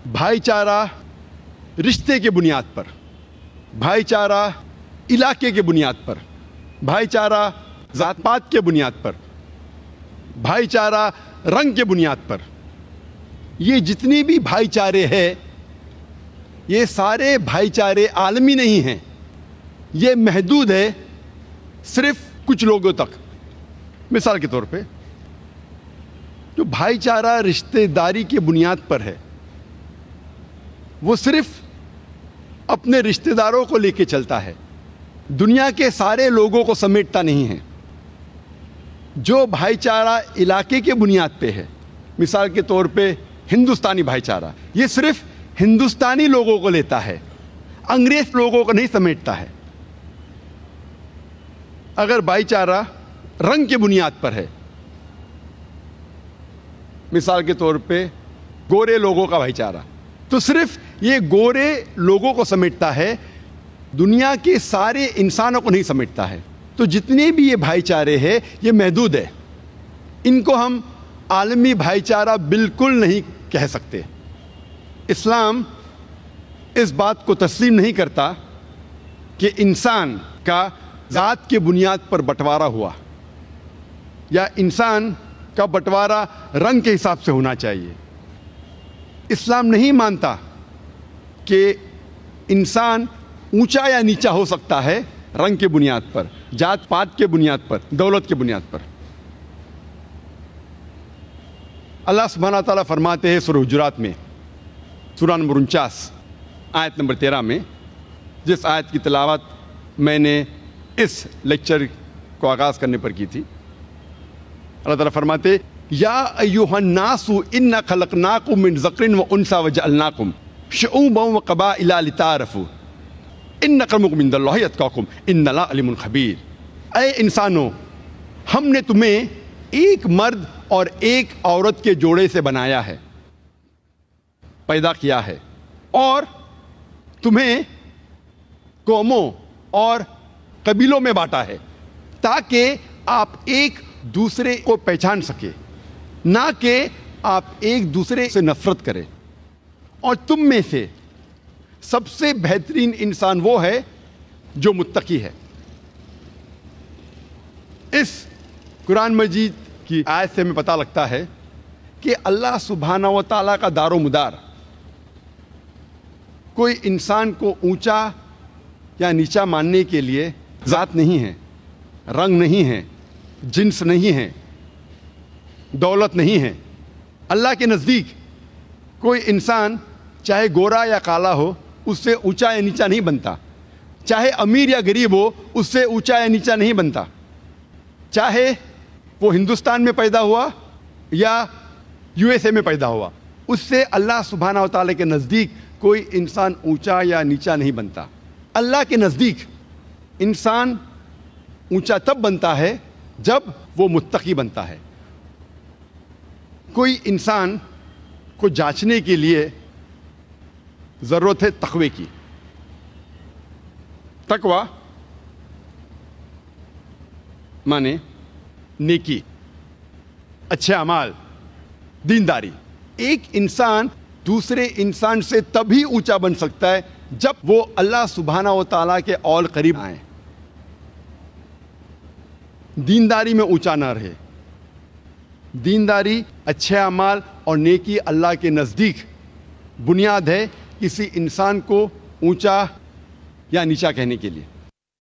بھائی چارہ رشتے کے بنیاد پر، بھائی چارہ علاقے کے بنیاد پر، بھائی چارہ ذات پات کے بنیاد پر، بھائی چارہ رنگ کے بنیاد پر، یہ جتنی بھی بھائی چارے ہیں یہ سارے بھائی چارے عالمی نہیں ہیں، یہ محدود ہے صرف کچھ لوگوں تک۔ مثال کے طور پہ جو بھائی چارہ رشتہ داری کی بنیاد پر ہے وہ صرف اپنے رشتہ داروں کو لے کے چلتا ہے، دنیا کے سارے لوگوں کو سمیٹتا نہیں ہے۔ جو بھائی چارہ علاقے کے بنیاد پہ ہے، مثال کے طور پہ ہندوستانی بھائی چارہ، یہ صرف ہندوستانی لوگوں کو لیتا ہے، انگریز لوگوں کو نہیں سمیٹتا ہے۔ اگر بھائی چارہ رنگ کے بنیاد پر ہے، مثال کے طور پہ گورے لوگوں کا بھائی چارہ، تو صرف یہ گورے لوگوں کو سمیٹتا ہے، دنیا کے سارے انسانوں کو نہیں سمیٹتا ہے۔ تو جتنے بھی یہ بھائی چارے ہیں یہ محدود ہے، ان کو ہم عالمی بھائی چارہ بالکل نہیں کہہ سکتے۔ اسلام اس بات کو تسلیم نہیں کرتا کہ انسان کا ذات کے بنیاد پر بٹوارا ہوا یا انسان کا بٹوارا رنگ کے حساب سے ہونا چاہیے۔ اسلام نہیں مانتا کہ انسان اونچا یا نیچا ہو سکتا ہے رنگ کے بنیاد پر، ذات پات کے بنیاد پر، دولت کے بنیاد پر۔ اللہ سبحانہ تعالیٰ فرماتے ہیں سورہ حجرات میں، سورہ نمبر 49 آیت نمبر 13 میں، جس آیت کی تلاوت میں نے اس لیکچر کو آغاز کرنے پر کی تھی۔ اللہ تعالیٰ فرماتے یا ایھا الناس انا خلقناکم من ذکر و انثی وجعلناکم شعوبا وقبائل لتعارفوا ان اکرمکم عند اللہ اتقاکم ان اللہ علیم خبیر۔ اے انسانوں، ہم نے تمہیں ایک مرد اور ایک عورت کے جوڑے سے بنایا ہے، پیدا کیا ہے، اور تمہیں قوموں اور قبیلوں میں بانٹا ہے تاکہ آپ ایک دوسرے کو پہچان سکے، نہ کہ آپ ایک دوسرے سے نفرت کریں۔ اور تم میں سے سب سے بہترین انسان وہ ہے جو متقی ہے۔ اس قرآن مجید کی آیت سے ہمیں پتہ لگتا ہے کہ اللہ سبحانہ و تعالیٰ کا دار و مدار کوئی انسان کو اونچا یا نیچا ماننے کے لیے ذات نہیں ہے، رنگ نہیں ہے، جنس نہیں ہے، دولت نہیں ہے۔ اللہ کے نزدیک کوئی انسان چاہے گورا یا کالا ہو اس سے اونچا یا نیچا نہیں بنتا، چاہے امیر یا غریب ہو اس سے اونچا یا نیچا نہیں بنتا، چاہے وہ ہندوستان میں پیدا ہوا یا USA میں پیدا ہوا، اس سے اللہ سبحانہ و تعالیٰ کے نزدیک کوئی انسان اونچا یا نیچا نہیں بنتا۔ اللہ کے نزدیک انسان اونچا تب بنتا ہے جب وہ متقی بنتا ہے۔ کوئی انسان کو جانچنے کے لیے ضرورت ہے تقوی کی۔ تقوی مانے نیکی، اچھے اعمال، دینداری۔ ایک انسان دوسرے انسان سے تبھی اونچا بن سکتا ہے جب وہ اللہ سبحانہ و تعالیٰ کے اور قریب آئیں، دینداری میں اونچا نہ رہے۔ دینداری، اچھے اعمال اور نیکی اللہ کے نزدیک بنیاد ہے کسی انسان کو اونچا یا نیچا کہنے کے لیے۔